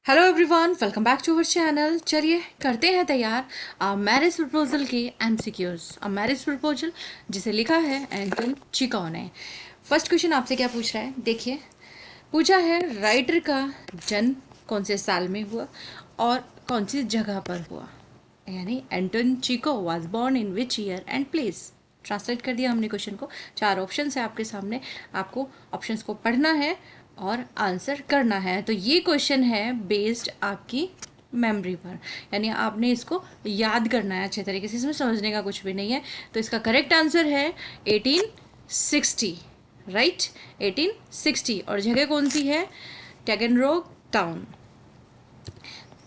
Hello everyone, welcome back to our channel. चलिए करते हैं तैयार मैरिज प्रपोजल के एमसीक्यूज। मैरिज प्रपोजल जिसे लिखा है एंटन चिको ने। फर्स्ट क्वेश्चन आपसे क्या पूछ रहा है, देखिए। पूछा है राइटर का जन्म कौन से साल में हुआ और कौन सी जगह पर हुआ, यानी Anton Chekhov was born in which year and place. Translate कर दिया हमने क्वेश्चन को। चार ऑप्शंस है आपके सामने, आपको ऑप्शंस को पढ़ना है और आंसर करना है। तो ये क्वेश्चन है बेस्ड आपकी मेमोरी पर, यानी आपने इसको याद करना है अच्छे तरीके से, इसमें समझने का कुछ भी नहीं है। तो इसका करेक्ट आंसर है 1860, राइट। 1860। और जगह कौन सी है, टैगनरोग टाउन।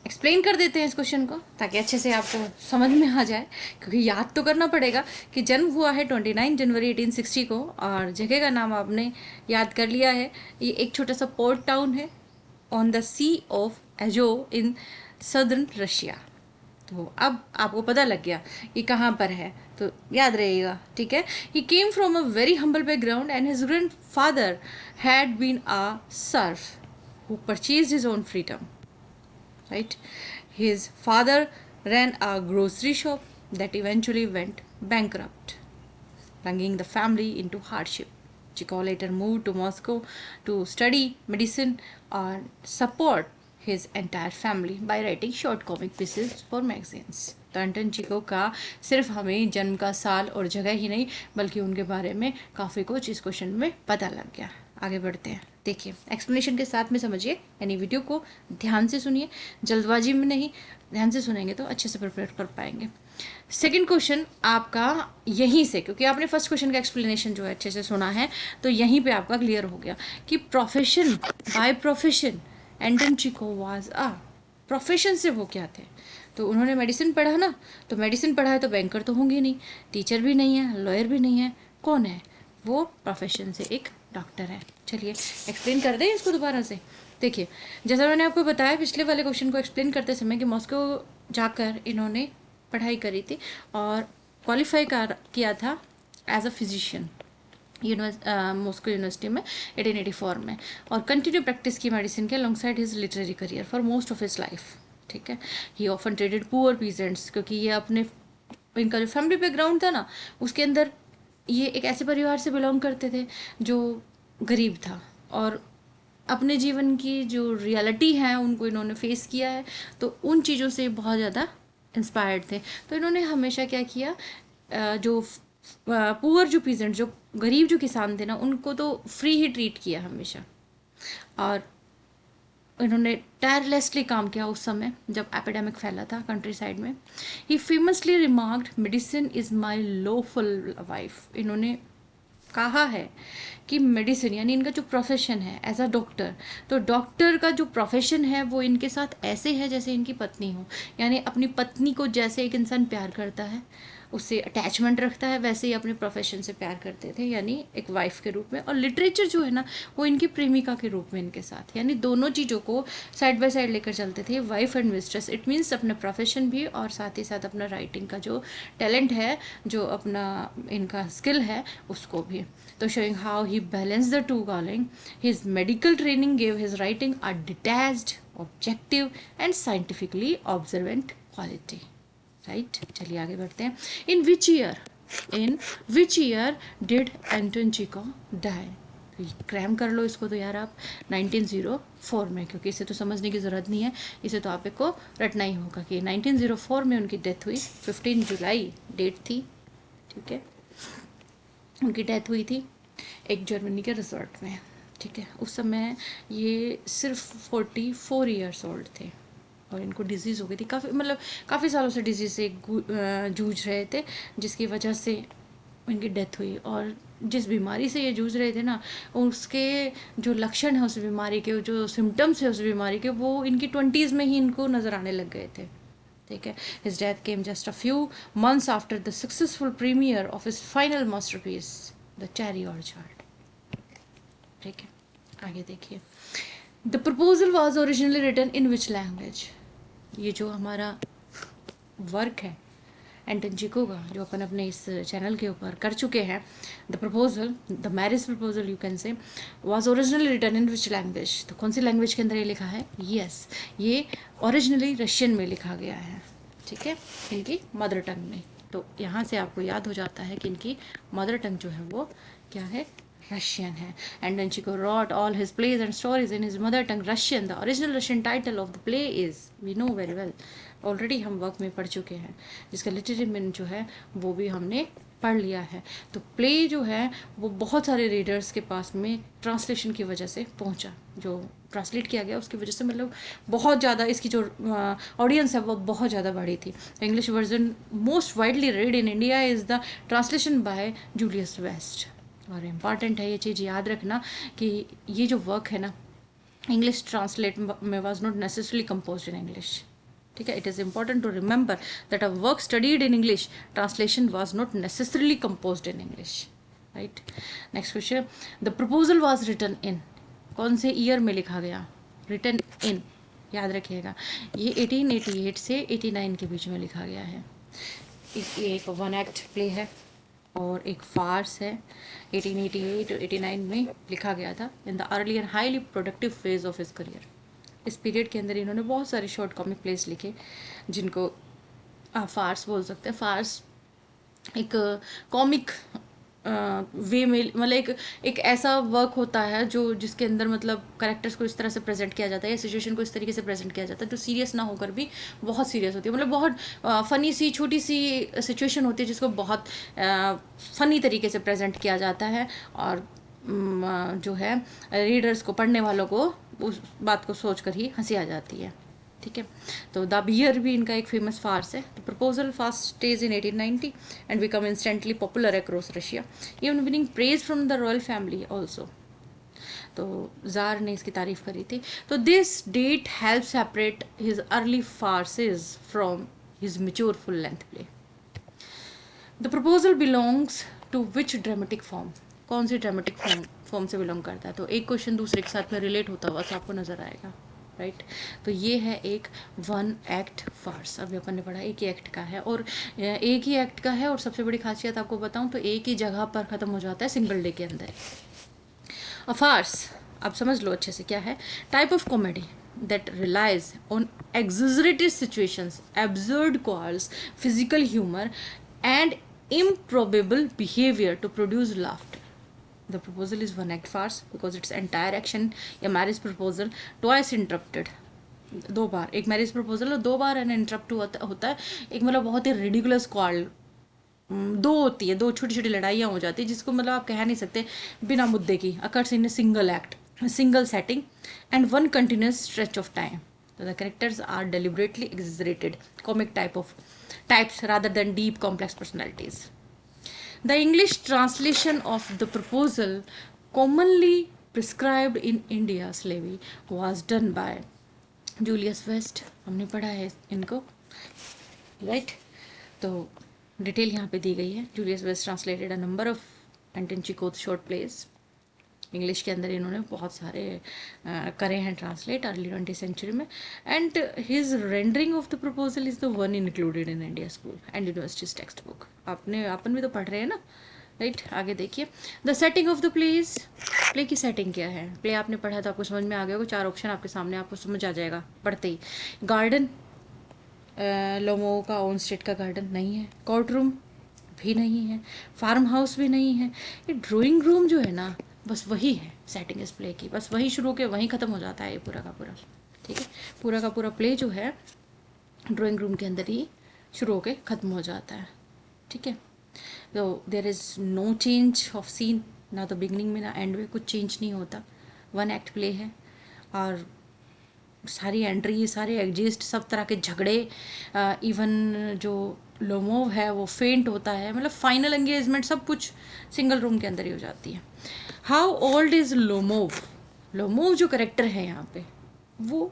एक्सप्लेन कर देते हैं इस क्वेश्चन को ताकि अच्छे से आपको समझ में आ जाए, क्योंकि याद तो करना पड़ेगा कि जन्म हुआ है 29 जनवरी 1860 को और जगह का नाम आपने याद कर लिया है। ये एक छोटा सा पोर्ट टाउन है on the sea of Azov in southern Russia. तो अब आपको पता लग गया कि कहाँ पर है, तो याद रहेगा, ठीक है। He came from a very humble background and his grandfather had been a serf who purchase his own freedom, right? His father ran a grocery shop that eventually went bankrupt, plunging the family into hardship. Chico later moved to Moscow to study medicine and support his entire family by writing short comic pieces for magazines. तो एंटन Chico का सिर्फ हमें जन्म का साल और जगह ही नहीं बल्कि उनके बारे में काफ़ी कुछ इस क्वेश्चन में पता लग गया। आगे बढ़ते हैं, देखिए एक्सप्लेनेशन के साथ में समझिए, यानी वीडियो को ध्यान से सुनिए, जल्दबाजी में नहीं, ध्यान से सुनेंगे तो अच्छे से प्रिपेयर कर पाएंगे। सेकंड क्वेश्चन आपका यहीं से, क्योंकि आपने फर्स्ट क्वेश्चन का एक्सप्लेनेशन जो है अच्छे से सुना है, तो यहीं पे आपका क्लियर हो गया कि profession, by profession Anton Chekhov was a, profession से वो क्या थे। तो उन्होंने मेडिसिन पढ़ा ना, तो मेडिसिन पढ़ा है तो बैंकर तो होंगे नहीं, टीचर भी नहीं है, लॉयर भी नहीं है, कौन है वो, प्रोफेशन से एक डॉक्टर है। चलिए एक्सप्लेन कर दें इसको दोबारा से। देखिए जैसा मैंने आपको बताया पिछले वाले क्वेश्चन को एक्सप्लेन करते समय कि मॉस्को जाकर इन्होंने पढ़ाई करी थी और क्वालिफाई किया था as a physician Moscow university में 1884 में, और कंटिन्यू प्रैक्टिस की मेडिसिन के alongside his literary career for most of his life, ठीक है। He often treated poor peasants, क्योंकि ये अपने इनका जो फैमिली बैकग्राउंड था ना उसके अंदर ये एक ऐसे परिवार से बिलोंग करते थे जो गरीब था, और अपने जीवन की जो रियलिटी है उनको इन्होंने फेस किया है, तो उन चीज़ों से बहुत ज़्यादा इंस्पायर्ड थे। तो इन्होंने हमेशा क्या किया, जो पुअर जो पीजेंट, जो गरीब जो किसान थे ना, उनको तो फ्री ही ट्रीट किया हमेशा। और इन्होंने टायरलेसली काम किया उस समय जब एपिडेमिक फैला था कंट्री साइड में। He famously remarked medicine is my lawful wife. इन्होंने कहा है कि मेडिसिन यानी इनका जो प्रोफेशन है एज अ डॉक्टर, तो डॉक्टर का जो प्रोफेशन है वो इनके साथ ऐसे है जैसे इनकी पत्नी हो, यानी अपनी पत्नी को जैसे एक इंसान प्यार करता है, उससे अटैचमेंट रखता है, वैसे ही अपने प्रोफेशन से प्यार करते थे, यानी एक वाइफ के रूप में। और लिटरेचर जो है ना वो इनकी प्रेमिका के रूप में इनके साथ, यानी दोनों चीज़ों को साइड बाय साइड लेकर चलते थे, wife and mistress. It means अपना प्रोफेशन भी और साथ ही साथ अपना राइटिंग का जो टैलेंट है, जो अपना इनका स्किल है उसको भी। तो showing how he balanced the two calling, his medical training gave his writing a detached, objective and scientifically observant quality, right? चलिए आगे बढ़ते हैं। in which year did Anton Chekhov die? Cram कर लो इसको तो यार आप, 1904 में, क्योंकि इसे तो समझने की ज़रूरत नहीं है, इसे तो आपको रटना ही होगा कि 1904 में उनकी डेथ हुई। 15 जुलाई डेट थी, ठीक है, उनकी डेथ हुई थी एक जर्मनी के रिजॉर्ट में, ठीक है। उस समय ये सिर्फ 44 ईयर्स ओल्ड थे और इनको डिजीज़ हो गई थी, काफ़ी मतलब काफ़ी सालों से डिजीज़ से जूझ रहे थे, जिसकी वजह से इनकी डेथ हुई। और जिस बीमारी से ये जूझ रहे थे ना, उसके जो लक्षण हैं उस बीमारी के, जो सिम्टम्स है उस बीमारी के, वो इनकी 20s में ही इनको नज़र आने लग गए थे, ठीक है। His death came just a few months after the successful premiere of his final masterpiece the cherry orchard, ठीक है। आगे देखिए, the proposal was originally written in which language. ये जो हमारा वर्क है एंटन चिको का, जो अपन अपने इस चैनल के ऊपर कर चुके हैं। The proposal, the marriage proposal you can say, was originally written in which language, तो कौन सी लैंग्वेज के अंदर ये लिखा है? यस, ये ओरिजिनली रशियन में लिखा गया है, ठीक है, इनकी मदर टंग में। तो यहाँ से आपको याद हो जाता है कि इनकी मदर टंग जो है वो क्या है? रशियन है। And then Chekhov wrote all his plays and stories in his mother tongue Russian. The original Russian title of the play is, we know very well, already हम वर्क में पढ़ चुके हैं, जिसका लिटरेरी मीनिंग जो है वो भी हमने पढ़ लिया है। तो प्ले जो है वो बहुत सारे रीडर्स के पास में ट्रांसलेशन की वजह से पहुंचा, जो ट्रांसलेट किया गया उसकी वजह से, मतलब बहुत ज़्यादा इसकी जो ऑडियंस है वो बहुत ज़्यादा बढ़ी थी। English version most widely read in India is the translation by Julius West. और इम्पॉर्टेंट है ये चीज़ याद रखना कि ये जो वर्क है ना, इंग्लिश ट्रांसलेट में was not necessarily compose in English, ठीक है। It is important to remember that a work studied in English translation was not necessarily compose in English, right. Next question, the proposal was written in, कौन से year में लिखा गया? Written in, याद रखिएगा, ये 1888 से 89 के बीच में लिखा गया है। ये एक वन एक्ट प्ले है और एक फार्स है। 1888 और 89 में लिखा गया था, in the early and highly productive phase of his career. इस पीरियड के अंदर इन्होंने बहुत सारे शॉर्ट कॉमिक प्लेस लिखे, जिनको आप फार्स बोल सकते हैं। फार्स एक कॉमिक वे में, मतलब एक ऐसा वर्क होता है जो जिसके अंदर मतलब करेक्टर्स को इस तरह से प्रेजेंट किया जाता है या सिचुएशन को इस तरीके से प्रेजेंट किया जाता है जो सीरियस ना होकर भी बहुत सीरियस होती है, मतलब बहुत फ़नी सी छोटी सी सिचुएशन होती है जिसको बहुत फ़नी तरीके से प्रेजेंट किया जाता है, और जो है रीडर्स को, पढ़ने वालों को उस बात को सोच कर ही हंसी आ जाती है, ठीक है। तो द बियर भी इनका एक फेमस फार्स है। द प्रपोजल फास्ट स्टेज इन 1890 and become instantly popular across Russia, even winning praise from the royal family also. तो जार ने इसकी तारीफ करी थी। तो this date help separate his early farces from his mature full length play. The proposal belongs to which dramatic form, कौन सी dramatic form से बिलोंग करता है? तो एक क्वेश्चन दूसरे के साथ में रिलेट होता हुआ आपको नजर आएगा, राइट। तो ये है एक वन एक्ट फार्स। अभी अपन ने पढ़ा एक ही एक्ट का है, और एक ही एक्ट का है, और सबसे बड़ी खासियत आपको बताऊं तो एक ही जगह पर ख़त्म हो जाता है, सिंगल डे के अंदर। अ फार्स, आप समझ लो अच्छे से क्या है। Type of comedy that relies on exaggerated situations, absurd calls, physical humor, and improbable behavior to produce laughter. The proposal is one act farce because its entire action, a marriage proposal, twice interrupted. दो बार एक marriage proposal और दो बार interrupt होता है। एक मतलब बहुत ही ridiculous call दो होती है, दो छोटी छोटी लड़ाइयाँ हो जाती है जिसको मतलब आप कह नहीं सकते बिना मुद्दे की, occurs in a single act, single setting, and one continuous stretch of time. So the characters are deliberately exaggerated comic types rather than deep complex personalities. The English translation of the proposal, commonly prescribed in India slavery, was done by Julius West. हमने पढ़ा है इनको, right. तो detail यहाँ पे दी गई है। Julius West translated a number of Anton Chekhov's short plays. English के अंदर इन्होंने बहुत सारे करे हैं ट्रांसलेट अर्ली 20th सेंचुरी में। And his rendering of the proposal is the one included in India school and universities textbook. अपन भी तो पढ़ रहे हैं ना, राइट। आगे देखिए, the setting of the plays, play की सेटिंग क्या है? प्ले आपने पढ़ा तो आपको समझ में आ गया होगा, चार ऑप्शन आपके सामने, आपको समझ आ जाएगा पढ़ते ही। गार्डन, लोमो का ओन स्टेट का गार्डन नहीं है, कोर्ट रूम भी नहीं है, फार्म हाउस भी नहीं है, ये ड्राइंग रूम जो है ना बस वही है सेटिंग इस प्ले की, बस वही शुरू के वहीं ख़त्म हो जाता है ये पूरा का पूरा, ठीक है। पूरा का पूरा प्ले जो है ड्राइंग रूम के अंदर ही शुरू होके ख़त्म हो जाता है, ठीक है। तो there is no change of scene, ना तो बिगनिंग में ना एंड में कुछ चेंज नहीं होता। वन एक्ट प्ले है, और सारी एंट्री, सारे एग्जिस्ट, सब तरह के झगड़े, इवन जो लोमोव है वो फेंट होता है, मतलब फाइनल एंगेजमेंट सब कुछ सिंगल रूम के अंदर ही हो जाती है। How old is Lomov? Lomov जो करेक्टर है यहाँ पे वो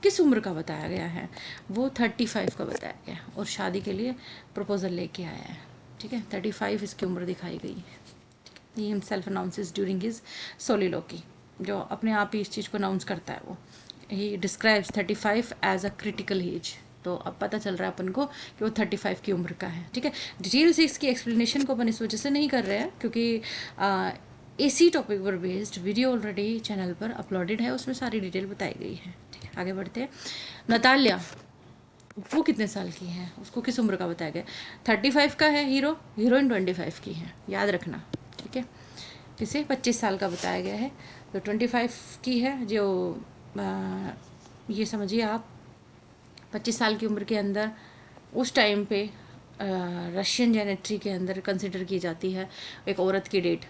किस उम्र का बताया गया है? वो 35 का बताया गया है, और शादी के लिए प्रपोजल लेके आया है, ठीक है। 35 इसकी उम्र दिखाई गई है। He himself announces during his soliloquy, जो अपने आप ही इस चीज़ को अनाउंस करता है वो। He describes 35 as a critical age, तो अब पता चल रहा है अपन को कि वो 35 की उम्र का है। ठीक है, डिटेल से इसकी एक्सप्लेनेशन को अपन इस वजह से नहीं कर रहे हैं क्योंकि इसी टॉपिक पर बेस्ड वीडियो ऑलरेडी चैनल पर अपलोडेड है, उसमें सारी डिटेल बताई गई है। ठीक है, आगे बढ़ते हैं। नतालिया वो कितने साल की है, उसको किस उम्र का बताया गया? 35 का है हीरो, हीरोइन 25 की है, याद रखना। ठीक है, किसे 25 साल का बताया गया है, तो 25 की है जो ये समझिए आप 25 साल की उम्र के अंदर उस टाइम पे रशियन जेनेट्री के अंदर कंसिडर की जाती है एक औरत की डेट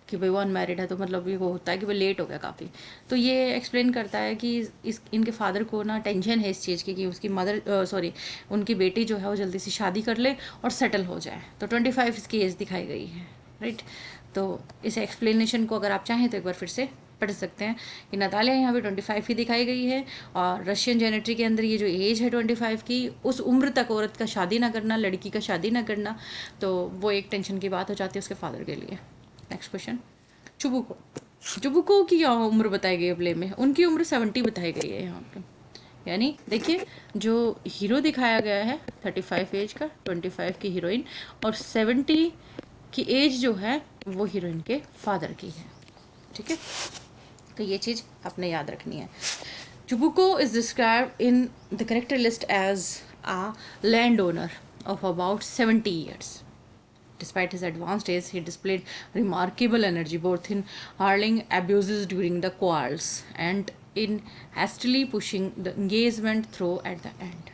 कि भाई वो अनमैरिड है, तो मतलब ये वो होता है कि वो लेट हो गया काफ़ी। तो ये एक्सप्लेन करता है कि इस इनके फादर को ना टेंशन है इस चीज़ की कि उसकी उनकी बेटी जो है वो जल्दी से शादी कर ले और सेटल हो जाए, तो 25 इसकी एज दिखाई गई है। राइट, तो इस एक्सप्लेनेशन को अगर आप चाहें तो एक बार फिर से पढ़ सकते हैं कि नतालिया यहाँ पे 25 की दिखाई गई है, और रशियन जेनेट्री के अंदर ये जो एज है 25 की, उस उम्र तक औरत का शादी ना करना, लड़की का शादी ना करना, तो वो एक टेंशन की बात हो जाती है उसके फादर के लिए। Next question, चुबुको। चुबुको की यहाँ उम्र बताई गई है प्ले में, उनकी उम्र 70 बताई गई है यहाँ पे। यानी देखिए, जो हीरो दिखाया गया है 35 एज का, 25 की हीरोइन, और 70 की एज जो है वो हीरोइन के फादर की है। ठीक है, तो ये चीज़ आपने याद रखनी है। Chubukov is described in the character list as a landowner of about 70 years. Despite his advanced age, he displayed remarkable energy both in hurling abuses during the quarrels and in hastily pushing the engagement through at the end.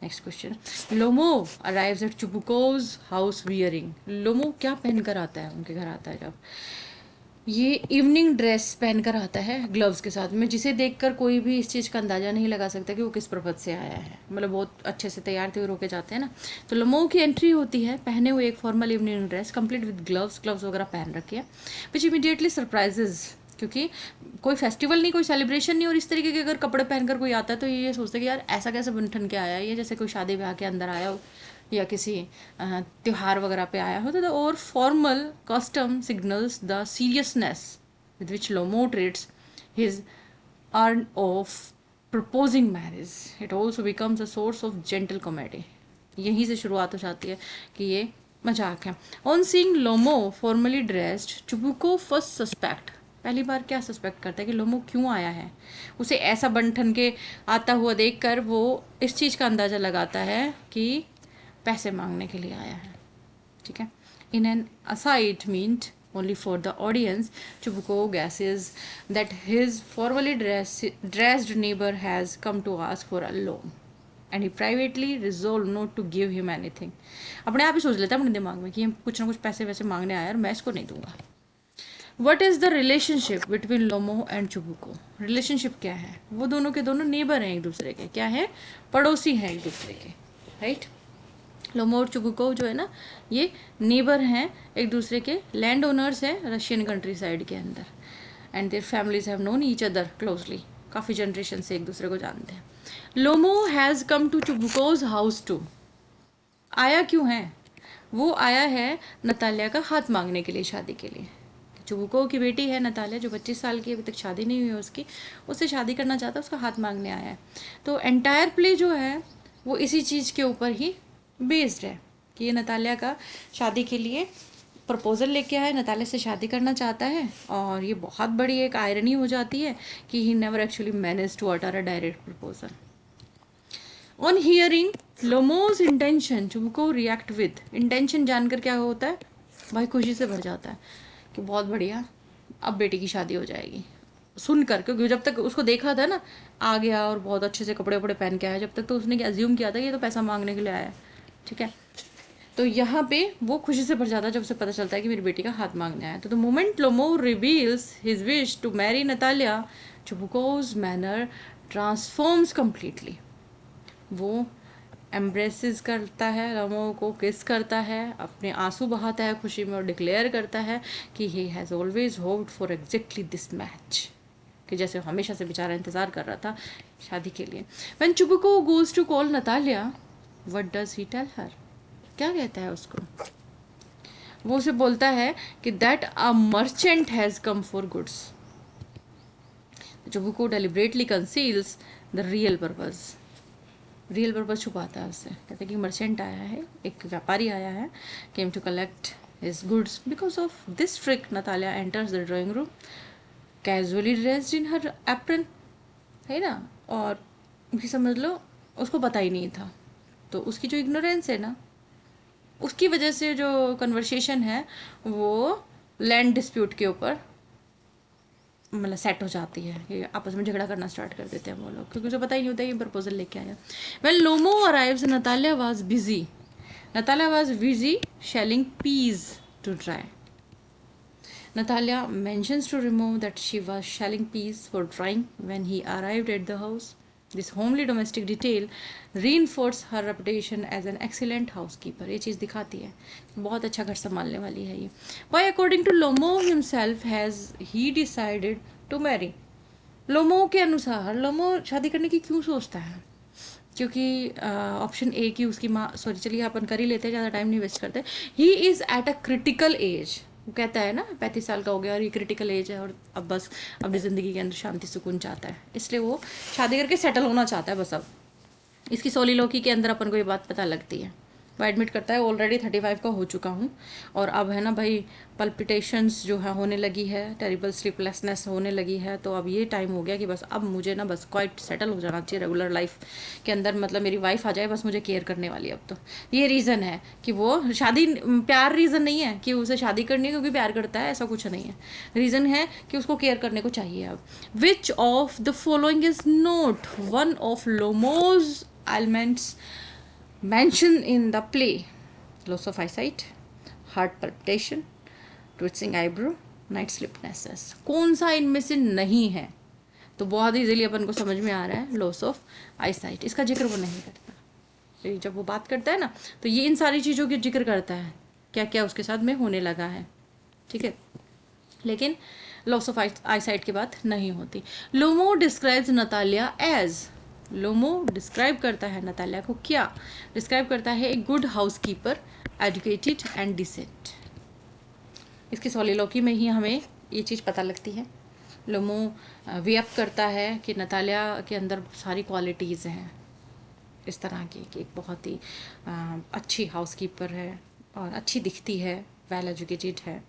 Next question. Lomo arrives at Chubuko's house wearing. Lomo क्या पहनकर आता है, उनके घर आता है जब, ये इवनिंग ड्रेस पहनकर आता है ग्लव्स के साथ में, जिसे देखकर कोई भी इस चीज़ का अंदाज़ा नहीं लगा सकता कि वो किस पर्पज से आया है। मतलब बहुत अच्छे से तैयार थे रोके जाते हैं ना। तो लमो की एंट्री होती है पहने हुए एक formal evening dress complete with gloves वगैरह पहन रखे हैं, विच इमीडिएटली सरप्राइजेज, क्योंकि कोई फेस्टिवल नहीं, कोई सेलिब्रेशन नहीं, और इस तरीके के अगर कपड़े पहनकर कोई आता है तो ये सोचते कि यार ऐसा कैसे बन ठन के आया है, ये जैसे कोई शादी ब्याह के अंदर आया हो या किसी त्यौहार वगैरह पे आया हो। तो और formal custom signals the seriousness with which Lomo treats his urn of proposing marriage. It also becomes a source of gentle comedy. यहीं से शुरुआत हो जाती है कि ये मजाक है। On seeing Lomo formally dressed, Chubuko first suspect, पहली बार क्या सस्पेक्ट करता है कि लोमो क्यों आया है। उसे ऐसा बन के आता हुआ देखकर वो इस चीज़ का अंदाज़ा लगाता है कि पैसे मांगने के लिए आया है। ठीक है, in an aside meant only for the audience, Chubuko guesses that his formally dressed neighbor has come to ask for a loan and he privately resolved not to give him anything. अपने आप ही सोच लेता है अपने दिमाग में कि कुछ ना कुछ पैसे वैसे मांगने आया और मैं इसको नहीं दूंगा। What is the relationship between Lomov and Chubukov? Relationship क्या है? वो दोनों के दोनों नेबर हैं एक दूसरे के, क्या है, पड़ोसी हैं एक दूसरे के। राइट, लोमो और चुबुको जो है ना, ये नेबर हैं एक दूसरे के, लैंड ओनर्स हैं रशियन कंट्री साइड के अंदर, and their families have known each other closely, काफ़ी जनरेशन से एक दूसरे को जानते हैं। Lomov has come to Chubukov's house to, आया क्यों है? वो आया है नतालिया का हाथ मांगने के लिए, शादी के लिए। चुबुको की बेटी है नतालिया जो 25 साल की, अभी तक शादी नहीं हुई है उसकी, उससे शादी करना चाहता है, उसका हाथ मांगने आया है। तो एंटायर प्ले जो है वो इसी चीज़ के ऊपर ही बेस्ड है कि ये नतालिया का शादी के लिए प्रपोज़ल लेके आया है, नतालिया से शादी करना चाहता है, और ये बहुत बड़ी एक आयरनी हो जाती है कि he never actually manage to utter a direct proposal. On hearing Lomov's intention, Chubukov react with, intention जानकर क्या होता है, भाई खुशी से भर जाता है कि बहुत बढ़िया, अब बेटी की शादी हो जाएगी। सुनकर, क्योंकि जब तक उसको देखा था ना, आ गया और बहुत अच्छे से कपड़े वपड़े पहन के आया, जब तक तो उसने अज्यूम किया था कि ये तो पैसा मांगने के लिए आया है। ठीक है, तो यहाँ पे वो खुशी से भर जाता है जब उसे पता चलता है कि मेरी बेटी का हाथ मांगने आया। तो the moment Lomov reveals his wish to marry Natalia, Chubukov's manner transforms completely. वो एम्ब्रेसेस करता है, लोमो को किस करता है, अपने आंसू बहाता है खुशी में और डिक्लेयर करता है कि he has always hoped for exactly this match, कि जैसे हमेशा से बेचारा इंतज़ार कर रहा था शादी के लिए। When Chubukov goes to call Natalia, what does he tell her? क्या कहता है उसको? वो उसे बोलता है कि that a merchant has come for goods. Chubukov deliberately conceals the real purpose. Real purpose छुपाता है उससे। कहते हैं कि मर्चेंट आया है, एक व्यापारी आया है, came to collect his goods. Because of this trick Natalya enters the drawing room casually dressed in her apron, है ना। और भी समझ लो उसको पता ही नहीं था। तो उसकी जो इग्नोरेंस है ना, उसकी वजह से जो कन्वर्सेशन है वो लैंड डिस्प्यूट के ऊपर मतलब सेट हो जाती है कि आपस में झगड़ा करना स्टार्ट कर देते हैं वो लोग, क्योंकि उसे पता ही नहीं होता ये प्रपोजल लेके आया। When Lomov arrives Natalia was busy, Natalia was busy shelling peas to dry. Natalia mentions to Remo that she was shelling peas for drying when he arrived at the house. This homely domestic detail reinforced her reputation as an excellent housekeeper. ये चीज़ दिखाती है बहुत अच्छा घर संभालने वाली है ये। Why according to Lomo himself has he decided to marry? लोमो के अनुसार लोमो शादी करने की क्यों सोचता है? क्योंकि ऑप्शन ए की उसकी माँ, सॉरी चलिए अपन कर ही लेते हैं, ज़्यादा टाइम नहीं वेस्ट करते। He is at a critical age, वो कहता है ना 35 साल का हो गया और ये क्रिटिकल एज है और अब बस अपनी ज़िंदगी के अंदर शांति सुकून चाहता है, इसलिए वो शादी करके सेटल होना चाहता है बस। अब इसकी सोलिलोकी के अंदर अपन को ये बात पता लगती है। वो एडमिट करता है ऑलरेडी 35 का हो चुका हूँ और अब है ना भाई पल्पिटेशंस जो है होने लगी है, टेरिबल स्लीपलेसनेस होने लगी है। तो अब ये टाइम हो गया कि बस अब मुझे ना बस क्वाइट सेटल हो जाना चाहिए रेगुलर लाइफ के अंदर, मतलब मेरी वाइफ आ जाए बस मुझे केयर करने वाली अब। तो ये रीज़न है कि वो शादी, प्यार रीज़न नहीं है कि उसे शादी करनी है क्योंकि प्यार करता है, ऐसा कुछ नहीं है। रीज़न है कि उसको केयर करने को चाहिए अब। Which of the following is note one of लोमोज ailments mentioned in the play? Loss of eyesight, heart palpitation, twisting eyebrow, night sleeplessness. कौन सा इनमें से नहीं है? तो बहुत इजीली अपन को समझ में आ रहा है, लॉस ऑफ आईसाइट। इसका जिक्र वो नहीं करता। तो जब वो बात करता है ना तो ये इन सारी चीज़ों की जिक्र करता है, क्या क्या उसके साथ में होने लगा है, ठीक है। लेकिन लॉस ऑफ आईसाइट की बात नहीं होती। Lomov describes Natalya as, Lomov describe करता है नतालिया को, क्या डिस्क्राइब करता है? A good house keeper, educated and decent. इसकी सोलिलोकी में ही हमें ये चीज़ पता लगती है। लोमो व्यप करता है कि नतालिया के अंदर सारी क्वालिटीज़ हैं इस तरह की कि एक बहुत ही अच्छी हाउस कीपर है और अच्छी दिखती है, वेल एजुकेटेड है,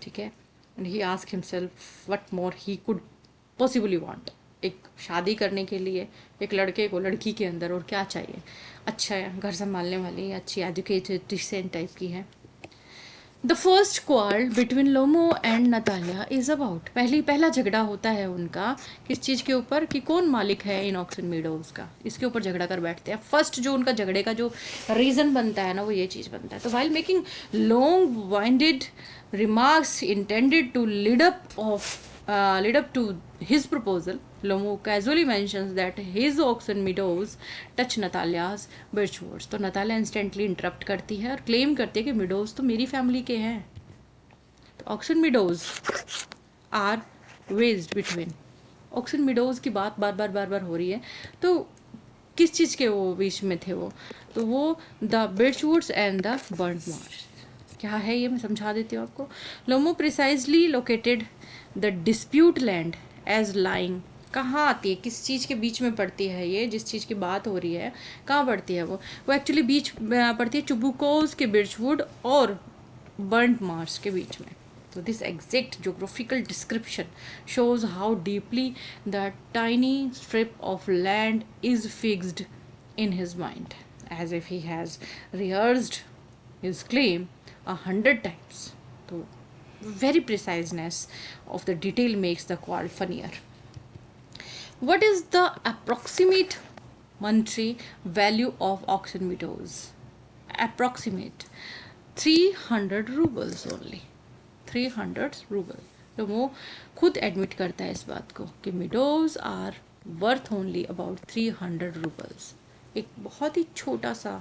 ठीक है। And he ask himself what more he could possibly want. एक शादी करने के लिए एक लड़के को लड़की के अंदर और क्या चाहिए? अच्छा है, घर संभालने वाली, अच्छी एजुकेटेड डिसेंट टाइप की है। The first quarrel between Lomov and Natalia is about, पहला झगड़ा होता है उनका किस चीज़ के ऊपर कि कौन मालिक है इन ऑक्सन मीडोज का, इसके ऊपर झगड़ा कर बैठते हैं। फर्स्ट जो उनका झगड़े का जो रीज़न बनता है ना वो ये चीज़ बनता है। तो while making long winded remarks intended to lead up to his proposal, Lomo casually mentions that his oxen meadows touch Natalia's birchwoods. तो नतालिया इंस्टेंटली इंटरप्ट करती है और क्लेम करती है कि मिडोज तो मेरी फैमिली के हैं। तो Oxen Meadows are wedged between, Oxen Meadows की बात बार बार हो रही है। तो किस चीज़ के वो बीच में थे वो? तो वो the birchwoods and the burnt marsh. क्या है ये मैं समझा देती हूँ आपको। Lomov precisely located the dispute land as lying, कहाँ आती है, किस चीज़ के बीच में पड़ती है ये, जिस चीज़ की बात हो रही है कहाँ पड़ती है वो एक्चुअली बीच पड़ती है चुबुकोज के बिर्चवुड और बर्न्ट मार्श के बीच में। तो this exact geographical description shows how deeply the tiny strip of land is fixed in his mind, as if he has rehearsed his claim 100 times. तो very preciseness of the detail makes the quarrel funnier. What is the approximate monetary value of auction meadows? Approximate 300 rubles only. 300 ruble. तो वो खुद admit करता है इस बात को कि meadows are worth only about 300 rubles. एक बहुत ही छोटा सा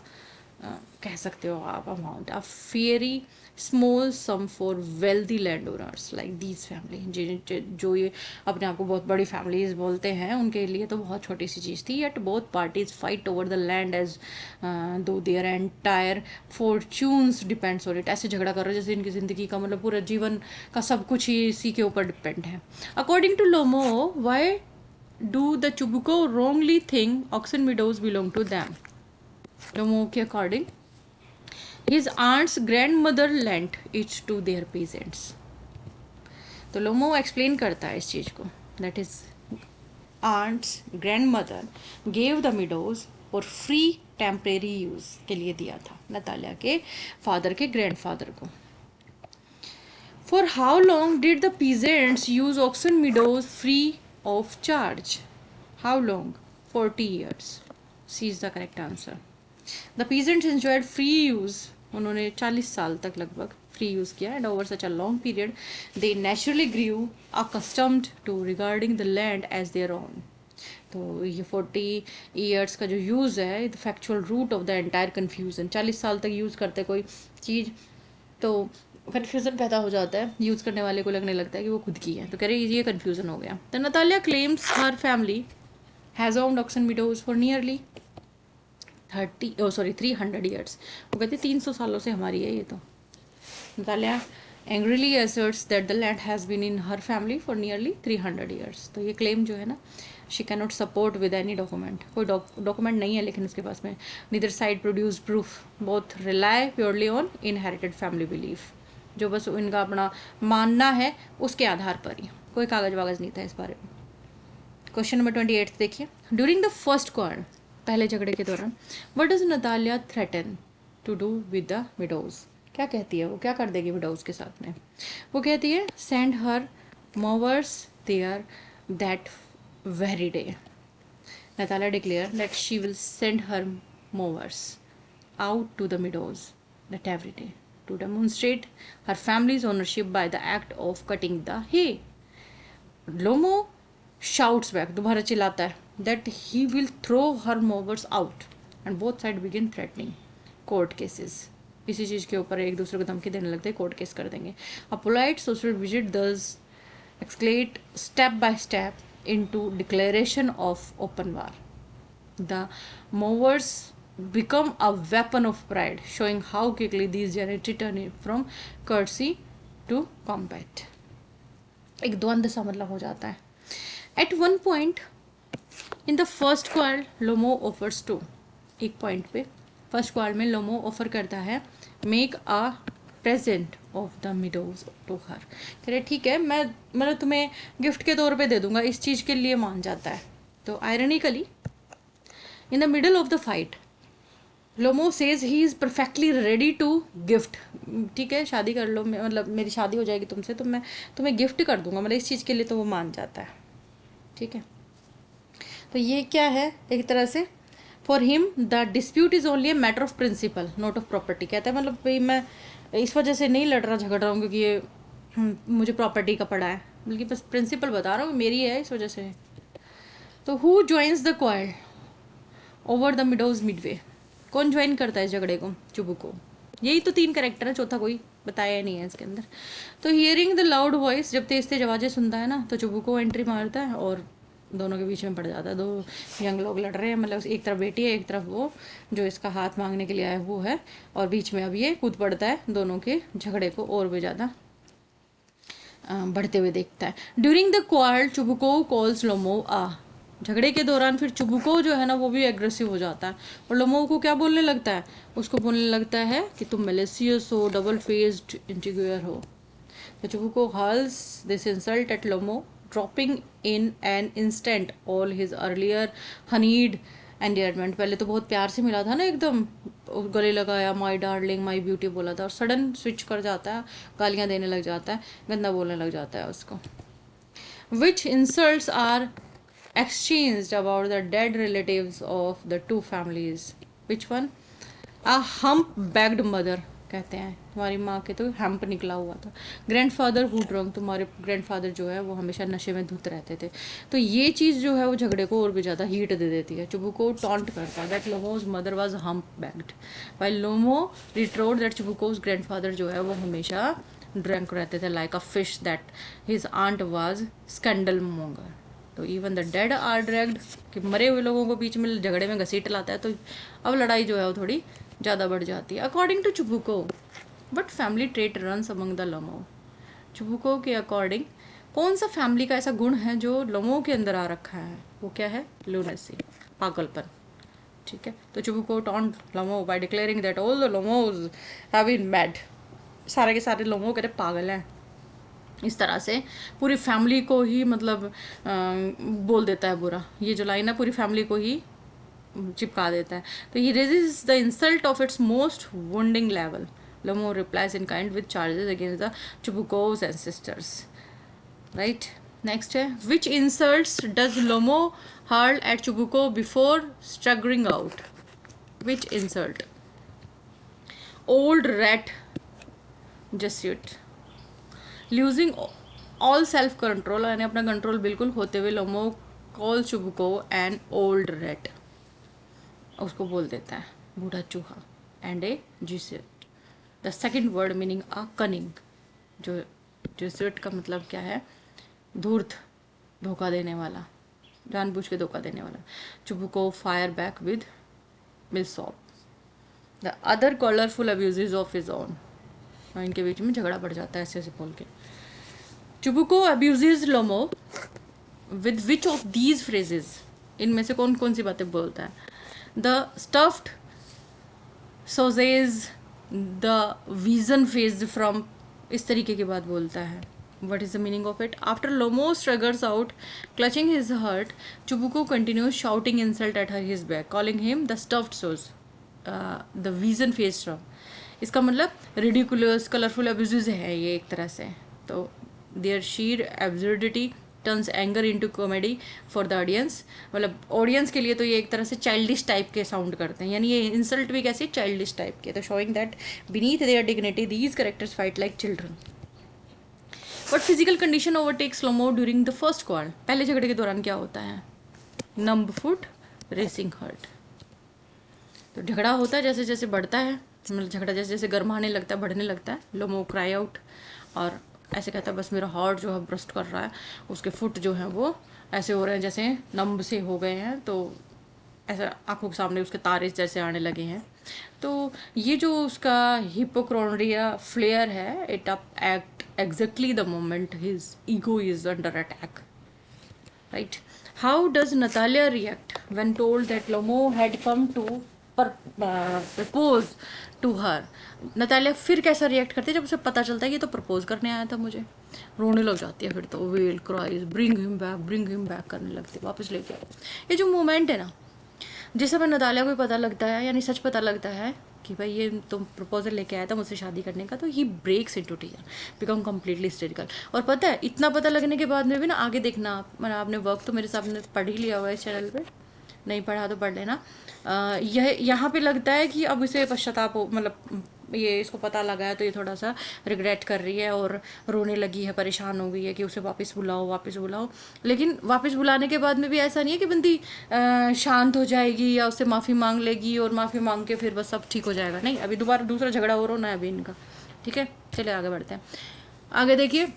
कह सकते हो आप amount, a very small sum for wealthy landowners like these family, जो ये अपने आप को बहुत बड़ी फैमिलीज बोलते हैं, उनके लिए तो बहुत छोटी सी चीज़ थी। Yet both parties fight over the land as though their entire fortunes depends on it. ऐसे झगड़ा कर रहे जैसे इनकी ज़िंदगी का मतलब पूरा जीवन का सब कुछ ही इसी के ऊपर डिपेंड है। According to Lomov, why do the Chubukov wrongly think Oxen Meadows belong to them? Lomov के according his aunt's grandmother lent it to their peasants. तो लोमो एक्सप्लेन करता है इस चीज़ को, that is aunt's grandmother gave the meadows और free temporary use के लिए दिया था नतालिया के फादर के ग्रैंडफादर को. For how long did the peasants use Oxen meadows free of charge? How long? 40 years. C is the correct answer. The peasants enjoyed free use, उन्होंने 40 साल तक लगभग फ्री यूज किया. And over such a long period they naturally grew accustomed to regarding the land as their own. तो ये 40 years का जो use है, the factual root of the entire confusion. 40 साल तक यूज़ करते कोई चीज़ तो कन्फ्यूज़न पैदा हो जाता है, यूज़ करने वाले को लगने लगता है कि वो खुद की है. तो कह रहे ये कन्फ्यूज़न हो गया. The Natalya claims her family has owned Oxen Meadows for nearly 300 years. वो कहते 300 सालों से हमारी है ये. तो Natalya angrily asserts that the land has been in her family for nearly 300 years. तो ये क्लेम जो है ना, she can not support with any document. कोई डॉक्यूमेंट नहीं है लेकिन उसके पास में. Neither side produce proof, both rely purely on inherited family belief. जो बस इनका अपना मानना है उसके आधार पर ही, कोई कागज वागज नहीं था इस बारे में. क्वेश्चन नंबर 28 देखिए. ड्यूरिंग द फर्स्ट क्वार्टर, पहले झगड़े के दौरान, what does Natalya threaten to do with the widows? क्या कहती है वो, क्या कर देगी विडोज के साथ में? वो कहती है send her mowers there that very day. Natalya declare that she will send her mowers out to the meadows that every day to demonstrate her family's ownership by the act of cutting the hay. Lomo shouts back, दोबारा चिल्लाता है, that he will throw her mowers out and both sides begin threatening court cases. इसी चीज़ के ऊपर एक दूसरे को धमकी देने लगते हैं, कोर्ट केस कर देंगे. A polite social visit does escalate step by step into declaration of open war. The mowers become a weapon of pride, showing how quickly these generated turn from courtesy to combat. एक द्वंद सा मतलब हो जाता है. At one point in the first quarrel, Lomo offers to, एक point पे first quarter में लोमो ऑफर करता है make a present of the meadows to her. कह रहे ठीक है, मैं मतलब तुम्हें गिफ्ट के तौर पे दे दूंगा, इस चीज़ के लिए मान जाता है. तो ironically in the middle of the fight Lomov says he is perfectly ready to gift. ठीक है, शादी कर लो, मतलब मेरी शादी हो जाएगी तुमसे तो मैं तुम्हें गिफ्ट कर दूंगा, मतलब इस चीज़ के लिए तो वो मान जाता है. ठीक है, तो ये क्या है एक तरह से, for him the dispute is only a matter of principle not of property. कहता है मतलब भाई मैं इस वजह से नहीं लड़ रहा झगड़ रहा हूँ क्योंकि ये मुझे प्रॉपर्टी का पड़ा है, बल्कि बस प्रिंसिपल बता रहा हूँ मेरी है इस वजह से. तो who joins the quarrel over the meadows midway? कौन ज्वाइन करता है इस झगड़े को? चुबुको. यही तो 3 कैरेक्टर है, चौथा कोई बताया नहीं है इसके अंदर. तो हियरिंग द लाउड वॉइस, जब तेज तेज आवाज़ें सुनता है ना तो चुबुको एंट्री मारता है और दोनों के बीच में पड़ जाता है. 2 यंग लोग लड़ रहे हैं, मतलब एक तरफ बेटी है, एक तरफ वो जो इसका हाथ मांगने के लिए आया वो है, और बीच में अब ये कूद पड़ता है, दोनों के झगड़े को और भी ज़्यादा बढ़ते हुए देखता है. ड्यूरिंग द क्वार्रल चुबुको कॉल्स लोमो आ. झगड़े के दौरान फिर चुबुको जो है ना वो भी एग्रेसिव हो जाता है और लोमो को क्या बोलने लगता है? उसको बोलने लगता है कि तुम मेलेसियस हो, डबल फेस्ड इंटीग्यूअर हो. तो Chubukov hurls this insult at Lomov, dropping in an instant all his earlier honeyed endearment. पहले तो बहुत प्यार से मिला था ना, एकदम गले लगाया, माई डार्लिंग माई ब्यूटी बोला था, और सडन स्विच कर जाता है, गालियाँ देने लग जाता है, गंदा बोलने लग जाता है उसको. Which insults are exchanged about the dead relatives of the two families. Which one? A hump-backed mother. कहते हैं तुम्हारी माँ के तो हेम्प निकला हुआ था. ग्रैंडफादर हु ड्रंक, तुम्हारे ग्रैंडफादर जो है वो हमेशा नशे में धुत रहते थे. तो ये चीज़ जो है वो झगड़े को और भी ज़्यादा हीट दे देती है. चुबुको टॉन्ट करता है that Lomov's mother was humpbacked, while Lomov retorted that Chubukov's grandfather जो है वो हमेशा ड्रंक रहते थे like a fish, that his aunt was scandalmonger. तो even the dead are dragged, कि मरे हुए लोगों को बीच में झगड़े में घसीट लाता है. तो अब लड़ाई जो है वो थोड़ी ज़्यादा बढ़ जाती है. According to Chubukov, but family trait runs among the Lomov. Chubukov के अकॉर्डिंग कौन सा फैमिली का ऐसा गुण है जो लोमो के अंदर आ रखा है? वो क्या है? लूनेसी, पागलपन। ठीक है, तो Chubukov taunt Lomov by declaring that all the Lomovs have been mad. सारे के सारे लोमो कहते पागल हैं। इस तरह से पूरी फैमिली को ही मतलब बोल देता है बुरा। ये जो लाइन है पूरी फैमिली को ही चिपका देता है। तो he raises the insult of its most wounding level. Lomov replies in kind with charges against the Chubukov's ancestors. Right, next है, which insults does Lomov hurl at Chubukov before struggling out? Which insult? Old rat Jesuit, losing all self control, यानी अपना control बिल्कुल होते हुए Lomov call Chubukov an old rat, उसको बोल देता है बूढ़ा चूहा, and a Jesuit. The second word meaning a cunning, जो जिसेट का मतलब क्या है? धूर्त, धोखा देने वाला, जानबूझ के धोखा देने वाला। Chubukov fire back with milksop, the other colourful abuses of his own. इनके बीच में झगड़ा बढ़ जाता है ऐसे ऐसे बोल के। Chubukov abuses Lomov with which of these phrases? इनमें से कौन कौन सी बातें बोलता है? The stuffed sausage, the wizen faced frump, इस तरीके की बात बोलता है। What is the meaning of it? After Lomov struggles out clutching his heart, Chubukov continues shouting insult at her his back, calling him the stuffed sausage, the wizen faced frump. इसका मतलब ridiculous colourful abuses है ये एक तरह से। तो there sheer absurdity turns anger into comedy for the audience, मतलब audience के लिए तो ये एक तरह से चाइल्डिश टाइप के साउंड करते हैं, यानी ये इंसल्ट भी कैसे चाइल्डिश टाइप के। तो showing that beneath their dignity these characters fight like children. But physical condition overtakes Lomov during the first quarrel, पहले झगड़े के दौरान क्या होता है? Numb foot, racing heart. तो झगड़ा होता है, जैसे जैसे बढ़ता है, मतलब झगड़ा जैसे जैसे गर्माने लगता है, बढ़ने लगता है, लोमो क्राई आउट और ऐसे कहता है बस मेरा हार्ट जो है ब्रस्ट कर रहा है, उसके फुट जो हैं वो ऐसे हो रहे हैं जैसे नंब से हो गए हैं, तो ऐसा आंखों के सामने उसके तारे जैसे आने लगे हैं। तो ये जो उसका हिपोक्रोनिया फ्लेयर है, it up act exactly the moment his ego is under attack. Right, how does Natalia react when told that Lomov had come to propose to her? Natalia फिर कैसा रिएक्ट करती है जब उसे पता चलता है कि तो प्रपोज करने आया था मुझे? रोने लग जाती है फिर तो, well cries, bring him back करने लगती है, वापस लेके आओ। ये जो मोमेंट है ना, जिस समय नतालिया को पता लगता है, यानी सच पता लगता है कि भाई ये तुम प्रपोजल लेके आया था मुझसे शादी करने का, तो he breaks into tear, become completely hysterical. और पता है इतना पता लगने के बाद में भी ना, आगे देखना आप, मतलब आपने वर्क तो मेरे सामने पढ़ ही लिया हुआ है इस चैनल पे, नहीं पढ़ा तो पढ़ लेना। यह यहाँ पे लगता है कि अब इसे पश्चाताप हो, मतलब ये इसको पता लगा है तो ये थोड़ा सा रिग्रेट कर रही है और रोने लगी है, परेशान हो गई है कि उसे वापस बुलाओ वापस बुलाओ। लेकिन वापस बुलाने के बाद में भी ऐसा नहीं है कि बंदी शांत हो जाएगी या उससे माफ़ी मांग लेगी और माफ़ी मांग के फिर बस सब ठीक हो जाएगा। नहीं, अभी दोबारा दूसरा झगड़ा हो रहा है अभी इनका। ठीक है, चलिए आगे बढ़ते हैं। आगे देखिए,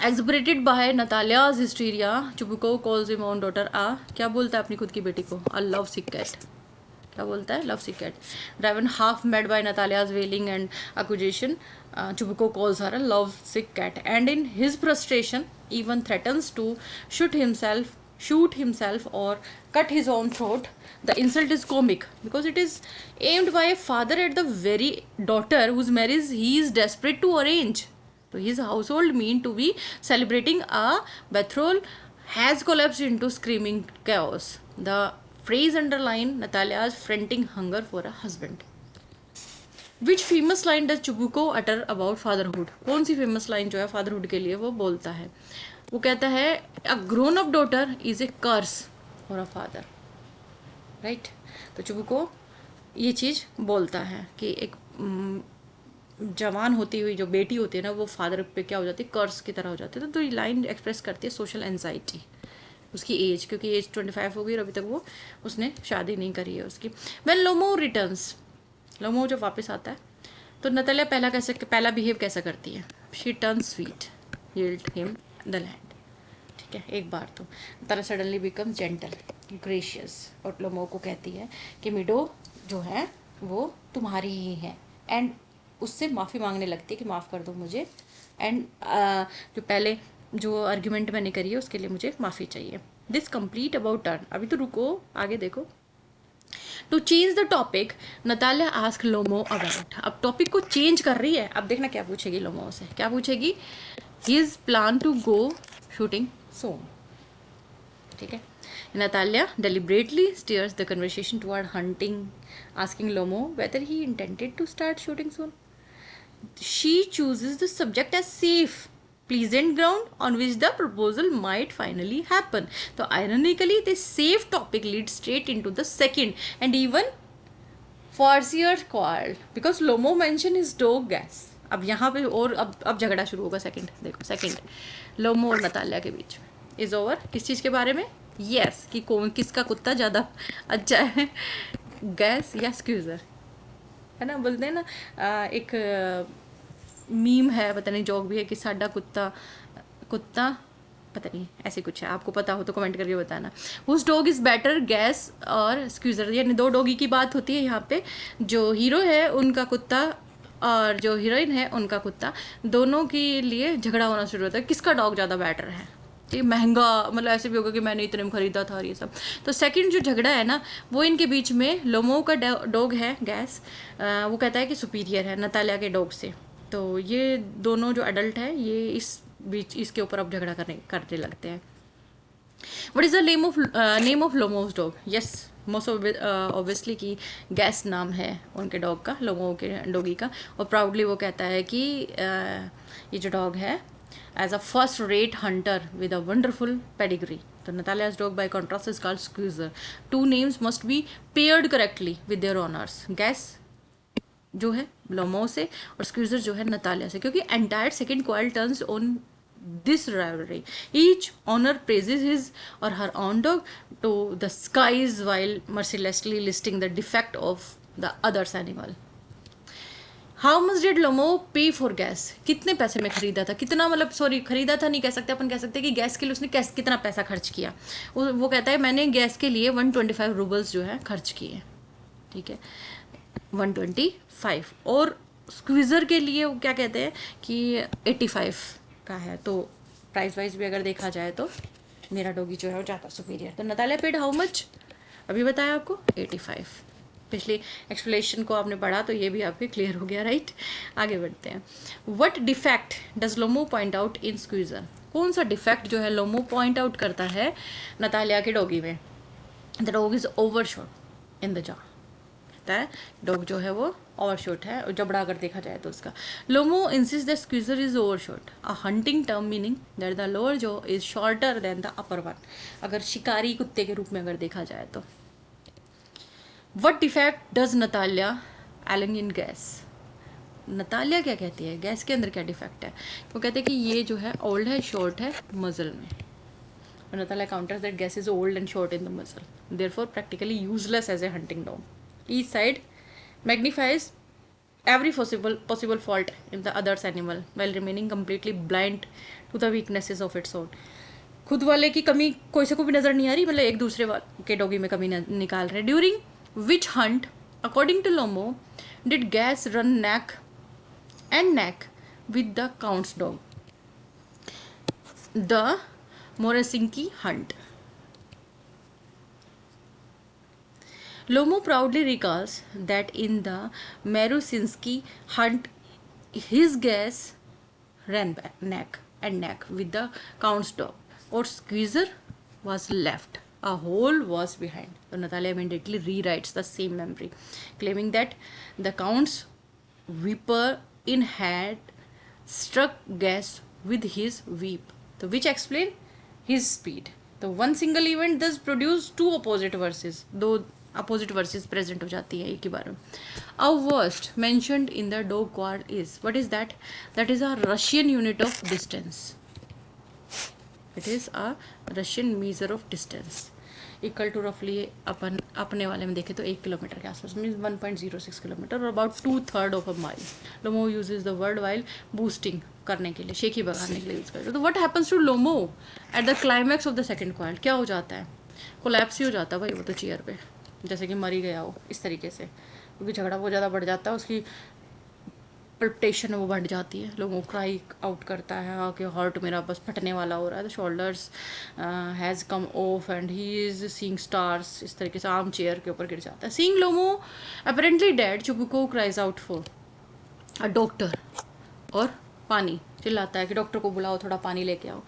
exasperated by Natalia's hysteria, Chubukov calls him own daughter a, क्या बोलता है अपनी खुद की बेटी को? A love sick cat. क्या बोलता है? Love sick cat. Driven half mad by Natalia's wailing and accusation, Chubukov calls her a love sick cat and in his frustration even threatens to shoot himself or cut his own throat. The insult is comic because it is aimed by a father at the very daughter whose marriage he is desperate to arrange. So his household mean to be celebrating a betrothal has collapsed into screaming chaos. The phrase underline Natalia's frantic hunger for a husband. Which famous line does चुबुको utter about fatherhood? कौन सी famous line जो है fatherhood के लिए वो बोलता है? वो कहता है a grown up daughter is a curse for a father. Right, तो चुबुको ये चीज़ बोलता है कि एक जवान होती हुई जो बेटी होती है ना, वो फादर पे क्या हो जाती है? कर्स की तरह हो जाती है। तो ये लाइन एक्सप्रेस करती है सोशल एंजाइटी, उसकी एज, क्योंकि एज 25 हो गई और अभी तक वो उसने शादी नहीं करी है उसकी। व्हेन लोमो रिटर्न्स, लोमो जब वापस आता है तो नतालिया पहला बिहेव कैसा करती है? She turn sweet, yield him the land. ठीक है, एक बार तो Natalya suddenly become gentle, gracious, और लोमो को कहती है कि मिडो जो है वो तुम्हारी ही है, एंड उससे माफ़ी मांगने लगती है कि माफ़ कर दो मुझे। एंड जो पहले जो आर्ग्यूमेंट मैंने करी है उसके लिए मुझे माफ़ी चाहिए। दिस कंप्लीट अबाउट टर्न, अभी तो रुको, आगे देखो। To change the topic Natalia ask Lomov about, अब टॉपिक को चेंज कर रही है। अब देखना क्या पूछेगी लोमो से, क्या पूछेगी, his plan to go shooting soon, ठीक है। Natalia deliberately steers the conversation toward hunting, asking Lomo whether he intended to start shooting soon. She chooses the subject as safe, pleasant ground on which the proposal might finally happen. So ironically, this safe topic leads straight into the second and even farcier quarrel because Lomo mentioned his dog gas. अब यहाँ पे और अब झगड़ा शुरू होगा। Second देखो, second लोमो और नतालिया के बीच में इज ओवर। किस चीज़ के बारे में, यस कि कौन किसका कुत्ता ज़्यादा अच्छा है, गैस या स्क्यूज़र, है ना। बोलते हैं ना एक मीम है, पता नहीं जॉक भी है कि साडा कुत्ता कुत्ता पता नहीं ऐसे कुछ है, आपको पता हो तो कमेंट करके बताना। Whose dog is better, Guess और स्क्यूज़र, यानी दो डॉगी की बात होती है यहाँ पे। जो हीरो है उनका कुत्ता और जो हीरोइन है उनका कुत्ता, दोनों के लिए झगड़ा होना शुरू होता है, किसका डॉग ज़्यादा बेटर है। ये महंगा, मतलब ऐसे भी होगा कि मैंने इतने में ख़रीदा था और ये सब। तो सेकंड जो झगड़ा है ना वो इनके बीच में, लोमो का डॉग है गैस, वो कहता है कि सुपीरियर है नतालिया के डॉग से। तो ये दोनों जो एडल्ट है ये इस बीच इसके ऊपर अब झगड़ा करने लगते हैं। What is the name of लोमोज dog, yes most obviously कि गैस नाम है उनके डॉग का, लोमो के डॉगी का। और प्राउडली वो कहता है कि ये जो डॉग है as a first rate hunter with a wonderful pedigree. So Natalia's dog by contrast is called Squeezer. Two names must be paired correctly with their owners. Guess जो है लोमो से और स्क्यूजर जो है नतालिया से, क्योंकि entire second coil turns on this rivalry. Each owner praises his or her own dog to the skies while mercilessly listing the defect of the other's animal. How much did Lomov pay for gas, कितने पैसे में खरीदा था, कितना, मतलब sorry खरीदा था नहीं कह सकते अपन, कह सकते हैं कि गैस के लिए उसने कितना पैसा खर्च किया। वो कहता है मैंने गैस के लिए 125 रूबल्स जो है खर्च किए, ठीक है 125। और स्क्वीज़र के लिए वो क्या कहते हैं कि 85 का है। तो प्राइस वाइज भी अगर देखा जाए तो मेरा डॉगी जो है वो ज़्यादा सुपीरियर। तो नतालिया पेड हाउ मच, अभी बताया आपको 85। पिछली एक्सप्लेनेशन को आपने पढ़ा तो ये भी आपके क्लियर हो गया, राइट। आगे बढ़ते हैं। What defect does Lomov point out in Squeezer, कौन सा डिफेक्ट जो है लोमो पॉइंट आउट करता है नतालिया के डॉगी में। The dog is overshot in the jaw, कहता है डॉग जो है वो ओवरशॉट है, और जबड़ा अगर देखा जाए तो उसका। Lomov insist the Squeezer is overshot, a hunting term meaning that the lower jaw is shorter than the upper one, अगर शिकारी कुत्ते के रूप में अगर देखा जाए तो। What defect does Natalia ailing in Guess, Natalia क्या कहती है गैस के अंदर क्या डिफेक्ट है। वो कहते हैं कि ये जो है ओल्ड है, शॉर्ट है मसल में, और Natalya counters that Guess is old and short in the muscle, therefore practically useless as a hunting dog. Each side magnifies every possible fault in the other's animal while remaining completely blind to the weaknesses of its own. खुद वाले की कमी कोई से को भी नज़र नहीं आ रही, मतलब एक दूसरे के डॉगी में कमी निकाल रहे। During which hunt, according to Lomo, did Gas run neck and neck with the Count's dog? The Morasinki hunt. Lomo proudly recalls that in the Merusinski hunt, his Gas ran neck and neck with the Count's dog, or Squeezer was left. A hole was behind. So Natalia immediately rewrites the same memory, claiming that the Count's whipper in had struck Gas with his whip, so which explain his speed. So one single event thus produced two opposite verses. दो opposite verses present हो जाती है एक ही बार में. A worst mentioned in the dog quarrel is, what is that? That is a Russian unit of distance. It is a Russian measure of distance. Equal to रफली अपन अपने वाले में देखें तो 1 किलोमीटर के आसपास, मीन्स 1.06 किलोमीटर और about 2/3 of a mile. Lomov uses the word while boosting करने के लिए, शेखी भगाने के लिए यूज़ करते। तो what happens to Lomov at the climax of the second quarrel, क्या हो जाता है, कोलैप्स ही हो जाता है भाई वो तो चेयर पे, जैसे कि मर ही गया हो इस तरीके से, क्योंकि झगड़ा बहुत ज़्यादा बढ़ जाता है, उसकी पल्पिटेशन वो बढ़ जाती है, लोगों को क्राई आउट करता है कि हार्ट मेरा बस फटने वाला हो रहा है, the shoulders has come of and he is seeing stars, इस तरीके से आर्म चेयर के ऊपर गिर जाता है। Seeing Lomov apparently dead, Chubukov cries out for a doctor, और पानी, चिल्लाता है कि डॉक्टर को बुलाओ, थोड़ा पानी लेके आओ।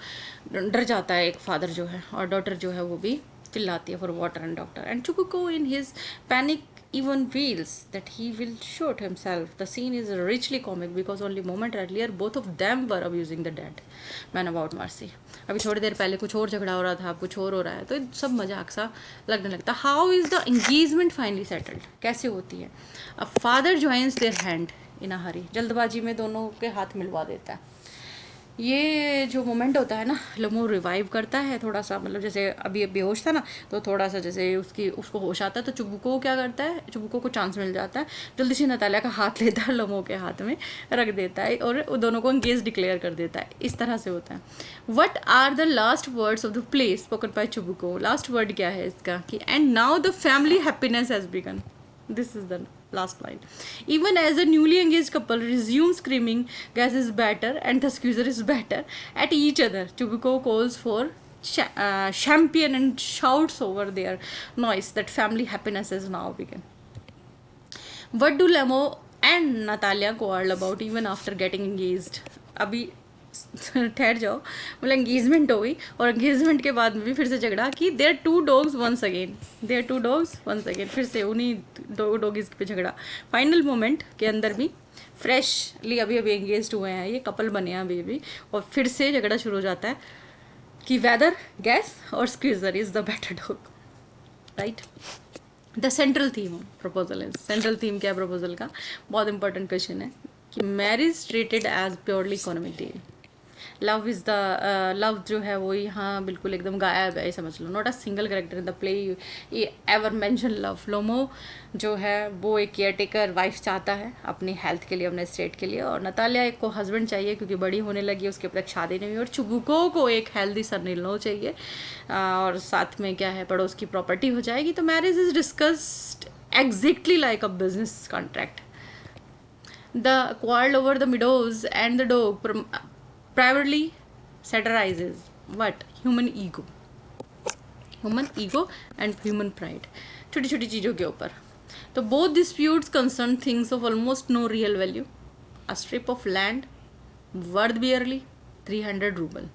डर जाता है एक फादर जो है, और डॉटर जो है वो भी चिल्लाती है for water and doctor, and चुबुको in his panic even feels that he will shoot himself. The scene is richly comic because only moment earlier both of them were abusing the dead man about mercy. अभी थोड़ी देर पहले कुछ और झगड़ा हो रहा था, अब कुछ और हो रहा है, तो सब मजाक सा लगने लगता। How is the engagement finally settled, कैसे होती है? A father joins their hand in a hurry, जल्दबाजी में दोनों के हाथ मिलवा देता है। ये जो मोमेंट होता है ना, लोमो रिवाइव करता है थोड़ा सा, मतलब जैसे अभी बेहोश था ना, तो थोड़ा सा जैसे उसको होश आता है, तो चुबुको क्या करता है, चुबुको को चांस मिल जाता है, जल्दी से नतालिया का हाथ लेता है, लोमो के हाथ में रख देता है और दोनों को एंगेज डिक्लेयर कर देता है। इस तरह से होता है। What are the last words of the play spoken by Chubukov? Last word क्या है इसका कि and now the family happiness has begun. This is the last line. Even as the newly engaged couple resume screaming, gas is better and the squeezer is better at each other, Chubiko calls for champagne and shouts over their noise that family happiness has now begun. What do Lemo and Natalia quarrel about even after getting engaged? अभी ठहर जाओ, मतलब engagement हो गई और engagement के बाद में भी फिर से झगड़ा कि their two dogs once again, फिर से उन्हीं दो डॉगीज पे झगड़ा। फाइनल मोमेंट के अंदर भी फ्रेशली अभी एंगेज हुए हैं, ये कपल बने हैं अभी, और फिर से झगड़ा शुरू हो जाता है कि वेदर गैस और Squeezer is the better dog, right. The central theme proposal है, सेंट्रल थीम क्या है प्रपोजल का, बहुत इंपॉर्टेंट क्वेश्चन है कि marriage treated as purely economic deal. Love is the love जो है वो यहाँ बिल्कुल एकदम गायब है, समझ लो। Not a single character in the play ever mention love. Lomov जो है वो एक केयर टेकर वाइफ चाहता है अपनी हेल्थ के लिए, अपने स्टेट के लिए, और नतालिया एक को हस्बैंड चाहिए क्योंकि बड़ी होने लगी, उसके ऊपर शादी नहीं हुई, और चुबुको को एक हेल्दी सन इन लॉ चाहिए, और साथ में क्या है पड़ोस की प्रॉपर्टी हो जाएगी। तो marriage is discussed exactly like a business contract. The quarrel over the meadows and the dog privately satirizes what? Human ego and human pride, छोटी छोटी चीज़ों के ऊपर। तो both disputes concern things of almost no real value, a strip of land worth barely 300 ruble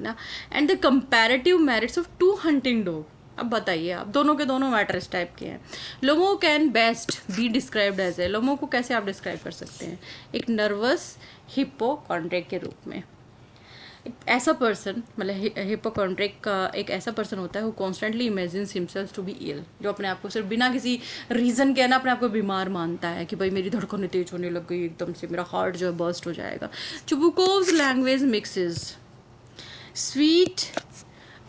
ना, and the comparative merits of two hunting dog। अब बताइए आप, दोनों के दोनों मैटर इस टाइप के हैं। Lomov can best be described as a, Lomov को कैसे आप डिस्क्राइब कर सकते हैं? एक नर्वस हिप्पोकॉन्ड्रिक के रूप में। एक ऐसा पर्सन, मतलब हिप्पोकॉन्ड्रिक का एक ऐसा पर्सन होता है who constantly imagines himself to be ill, जो अपने आप को सिर्फ बिना किसी रीज़न के ना अपने आप को बीमार मानता है कि भाई मेरी धड़कनें तेज होने लग गई एकदम से, मेरा हार्ट जो है बर्स्ट हो जाएगा। Chubukov's language mixes sweet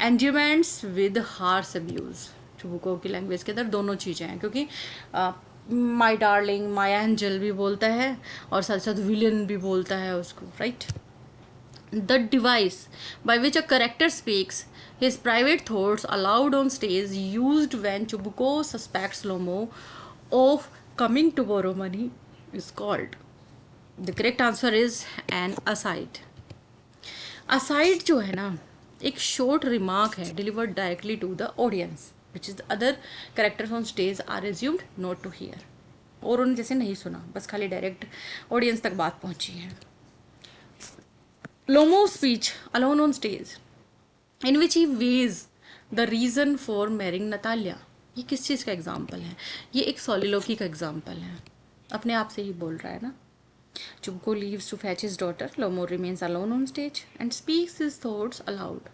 enjoyments with harsh abuse. Chubukov की लैंग्वेज के अंदर दोनों चीज़ें हैं, क्योंकि माई डार्लिंग, माई एंजल भी बोलता है और साथ साथ विलियन भी बोलता है उसको, right. The device by which a character speaks his private thoughts aloud on stage used when Chubuko suspects Lomo of coming to borrow money is called, the correct answer is an aside। aside जो है ना एक short remark है delivered directly to the audience which is the other characters on stage are assumed not to hear, और उन्होंने जैसे नहीं सुना, बस खाली डायरेक्ट ऑडियंस तक बात पहुंची है। Lomov speech alone on stage in which he weighs the reason for marrying Natalia, ये किस चीज़ का एग्जाम्पल है? ये एक सोलिलोकी का एग्जाम्पल है, अपने आप से ही बोल रहा है ना। Chubko leaves to fetch his daughter. Lomo remains alone on stage and speaks his thoughts aloud.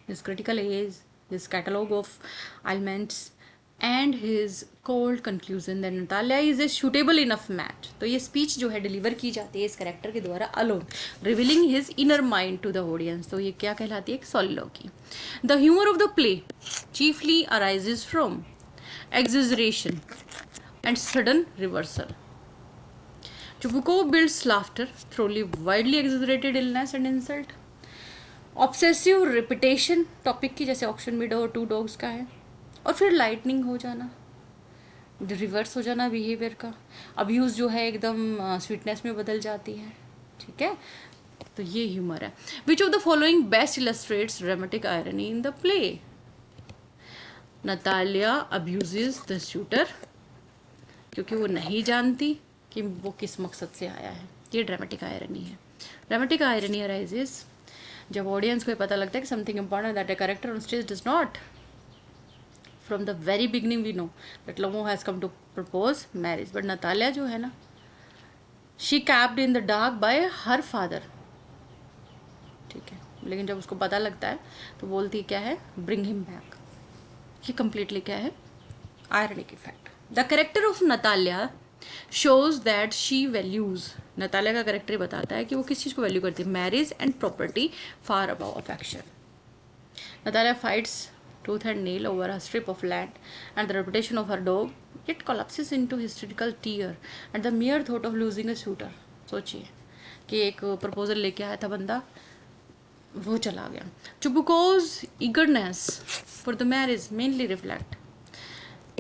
His critical age, his catalogue of ailments, and his cold conclusion that Natalia is a suitable enough match. तो ये speech जो है deliver की जाती है इस character के द्वारा alone, revealing his inner mind to the audience. तो ये क्या कहलाती है? एक soliloquy. The humor of the play chiefly arises from exaggeration and sudden reversal. Chubuko builds laughter through widely exaggerated illness and insult. Obsessive repetition topic की, जैसे option मिडो और to dogs का है, और फिर लाइटनिंग हो जाना, रिवर्स हो जाना बिहेवियर का, अब्यूज़ जो है एकदम स्वीटनेस में बदल जाती है, ठीक है। तो ये ह्यूमर है। Which of the following best illustrates dramatic irony in the play? Natalia abuses the shooter क्योंकि वो नहीं जानती कि वो किस मकसद से आया है। ये ड्रामेटिक आयरनी है। ड्रामेटिक आयरनी अराइजेस जब ऑडियंस को ये पता लगता है कि something important that a character on stage does not. From the very beginning we know that Lomov has come to propose marriage, but Natalia जो है ना, she kept in the dark by her father, ठीक है। लेकिन जब उसको पता लगता है तो बोलती क्या है, ब्रिंग हिम बैक। ये कंप्लीटली क्या है, ironic effect. The character of Natalia shows that she values, Natalia का कैरेक्टर बताता है कि वो किस चीज़ को वैल्यू करती है, marriage and property far above affection. Natalia fights tooth and nail over a strip of land and the reputation of her dog, yet collapses into hysterical tear at the mere thought of losing a suitor। सोचिए कि एक proposal लेके आया था बंदा, वो चला गया। Chubukov's eagerness for the marriage mainly reflect,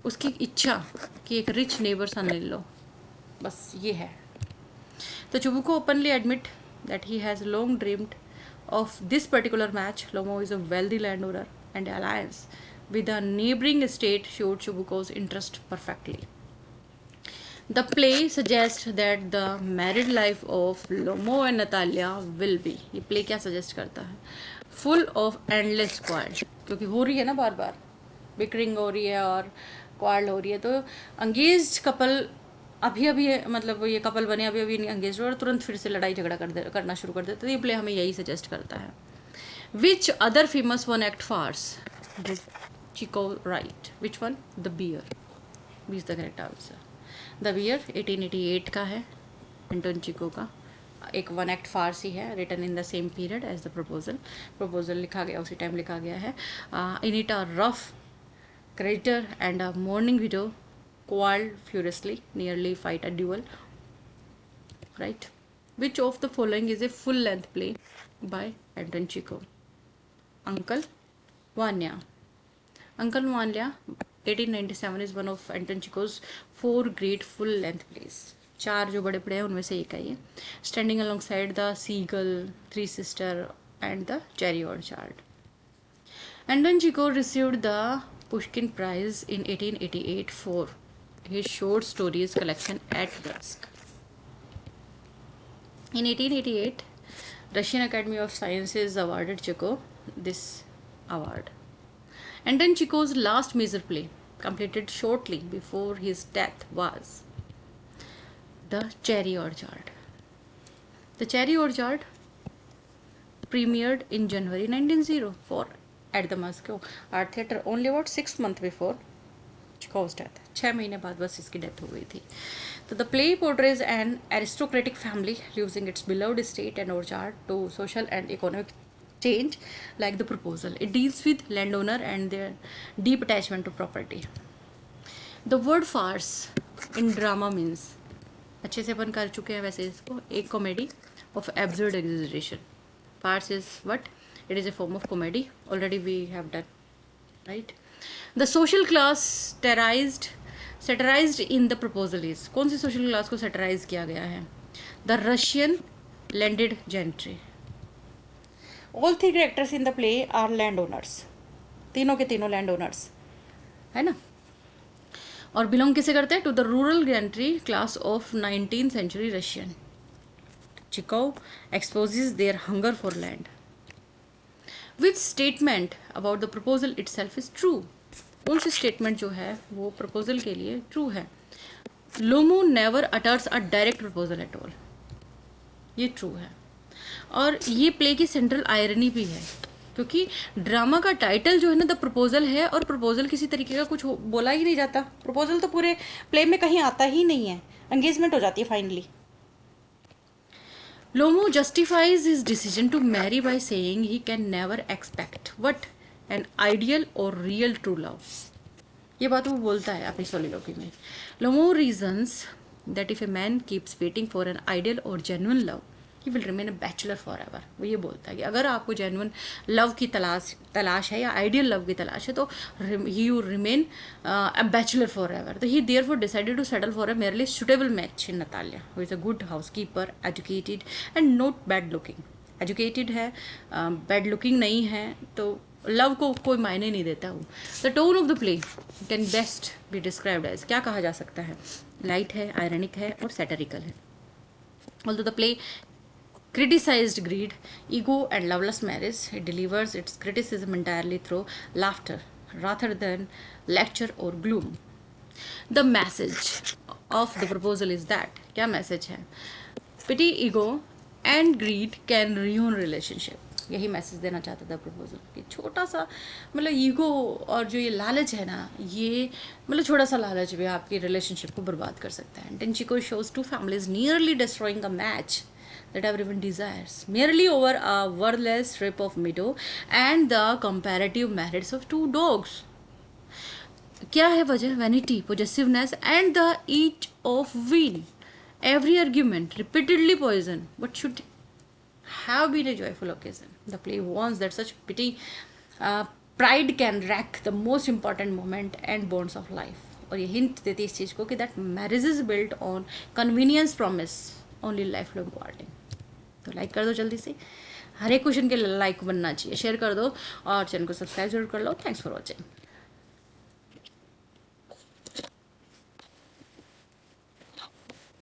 उसकी इच्छा कि एक रिच नेबर सन ले लो, बस ये है। तो चुबुको openly admit that he has long dreamed of this particular match. Lomo is a wealthy landowner and alliance with a neighboring estate showed Chubuko's interest perfectly. The play suggests that the married life of Lomo and Natalia will be, ये play क्या suggest करता है, full of endless क्वार्ल, क्योंकि हो रही है ना बार बार bickering हो रही है और क्वार्ल हो रही है, तो अंगेज्ड कपल अभी अभी मतलब ये कपल बने अभी अभी अंगेज हो और तुरंत फिर से लड़ाई झगड़ा करना शुरू कर देते, तो ये प्ले हमें यही सजेस्ट करता है। Which other famous one act farce did Chekhov write? Which one? The bear is the correct answer. The bear 1888 का है, एंटोन चिको का एक वन एक्ट फार्स ही है, written in the same period as the proposal. Proposal लिखा गया उसी time लिखा गया है। In it a rough creditor and a mourning widow quarreled furiously, nearly fight a duel. Right? Which of the following is a full-length play by Anton Chekhov? Uncle Vanya. Uncle Vanya, 1897 is one of Anton Chekhov's 4 great full-length plays. 4 जो बड़े पड़े हैं उनमें से एक है ये। Standing alongside the Seagull, Three Sister and the Cherry Orchard. Anton Chekhov received the Pushkin Prize in 1888 for his short stories collection At Dusk. In 1888, Russian Academy of Sciences awarded Chekhov this award. Anton Chekhov's last major play, completed shortly before his death, was The Cherry Orchard. The Cherry Orchard premiered in January 1904 at the Moscow Art Theatre only about 6 months before Chekhov's death. 6 महीने बाद बस इसकी death हो गई थी। तो the play portrays an aristocratic family losing its beloved estate and orchard to social and economic change like the proposal. It deals with landowner and their deep attachment to property. The word farce in drama means, अच्छे से अपन कर चुके हैं वैसे इसको, एक comedy of absurd exaggeration. Farce is what? It is a form of comedy. Already we have done, right? The social class satirized in the proposal is, कौन सी social class को satirize किया गया है? The Russian landed gentry. All 3 characters in the play are landowners. तीनों के तीनों landowners है ना, और बिलोंग किसे करते हैं? To the rural gentry class of 19th century Russian. Chekhov exposes their hunger for land. Which statement about the proposal itself is true? कौन सी स्टेटमेंट जो है वो प्रपोजल के लिए ट्रू है? Lomov never utters a direct proposal at all, ये true है। और ये प्ले की सेंट्रल आयरनी भी है, क्योंकि ड्रामा का टाइटल जो है ना द प्रपोजल है, और प्रपोजल किसी तरीके का कुछ बोला ही नहीं जाता। प्रपोजल तो पूरे प्ले में कहीं आता ही नहीं है, एंगेजमेंट हो जाती है finally. Lomo justifies his decision to marry by saying he can never expect what? An ideal or real true love. ये बात वो बोलता है अपनी soliloquy में. Lomo reasons that if a man keeps waiting for an ideal or genuine love, he will remain a bachelor for ever. वो ये बोलता है कि अगर आपको जेन्युइन लव की तलाश है या आइडियल लव की तलाश है तो he you remain a bachelor forever. तो he therefore decided to settle for a merely suitable match in Natalia who is a good house keeper, educated and not bad looking. Educated है, bad looking नहीं है, तो love को कोई मायने नहीं देता हूँ। The tone of the play can best be described as, क्या कहा जा सकता है, लाइट है, आयरनिक है और सैटरिकल है। Although the play criticized greed, ego, and loveless marriage, it delivers its criticism entirely through laughter rather than lecture or gloom. The message of the proposal is that, क्या message है? Pity, ego, and greed can ruin relationship. यही message देना चाहता था proposal कि छोटा सा मतलब ईगो और जो ये लालच है ना, ये मतलब छोटा सा लालच भी आपकी रिलेशनशिप को बर्बाद कर सकता है। टेंचिको shows two families nearly destroying a match that everyone desires merely over a worthless strip of meadow and the comparative merits of two dogs. क्या है वजह? Vanity, possessiveness and the heat of win. Every argument repeatedly poison but should have been a joyful occasion. The play warns that such petty pride can wreck the most important moment and bonds of life. और ये hint देती है इस चीज़ को कि that marriage is built on convenience promise only lifelong parting. तो like कर दो जल्दी से, हर एक क्वेश्चन के लाइक बनना चाहिए, शेयर कर दो और चैनल को सब्सक्राइब जरूर कर लो। Thanks for watching.